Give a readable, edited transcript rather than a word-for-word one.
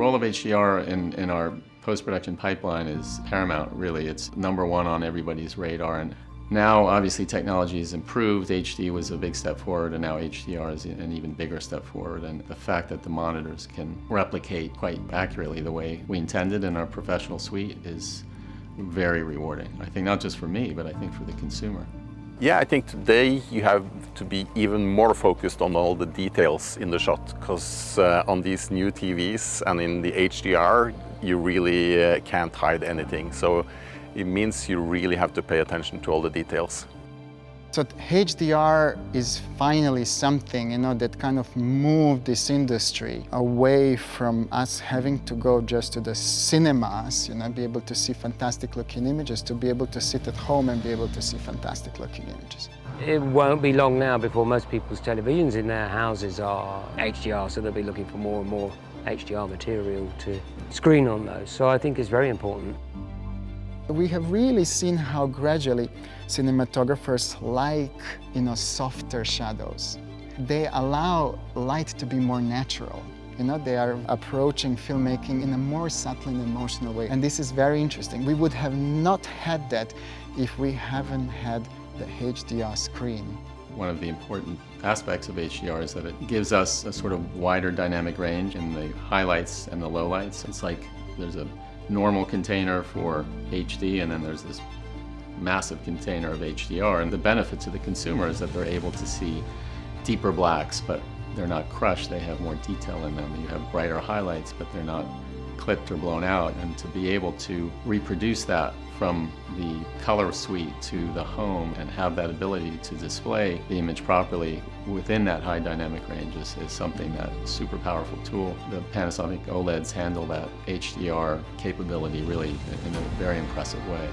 role of HDR in our post-production pipeline is paramount, really. It's number one on everybody's radar. And now, obviously, technology has improved. HD was a big step forward, and now HDR is an even bigger step forward. And the fact that the monitors can replicate quite accurately the way we intended in our professional suite is very rewarding. I think not just for me, but I think for the consumer. Yeah, I think today you have to be even more focused on all the details in the shot, because on these new TVs and in the HDR, you really can't hide anything. So it means you really have to pay attention to all the details. So HDR is finally something, that kind of moved this industry away from us having to go just to the cinemas, be able to see fantastic looking images, to be able to sit at home and be able to see fantastic looking images. It won't be long now before most people's televisions in their houses are HDR, so they'll be looking for more and more HDR material to screen on those. So I think it's very important. We have really seen how gradually cinematographers like, softer shadows. They allow light to be more natural. They are approaching filmmaking in a more subtle and emotional way. And this is very interesting. We would have not had that if we haven't had the HDR screen. One of the important aspects of HDR is that it gives us a sort of wider dynamic range in the highlights and the lowlights. It's like there's a normal container for HD, and then there's this massive container of HDR. And the benefit to the consumer is that they're able to see deeper blacks, but they're not crushed. They have more detail in them. You have brighter highlights, but they're not clipped or blown out. And to be able to reproduce that from the color suite to the home and have that ability to display the image properly within that high dynamic range is something that's a super powerful tool. The Panasonic OLEDs handle that HDR capability really in a very impressive way.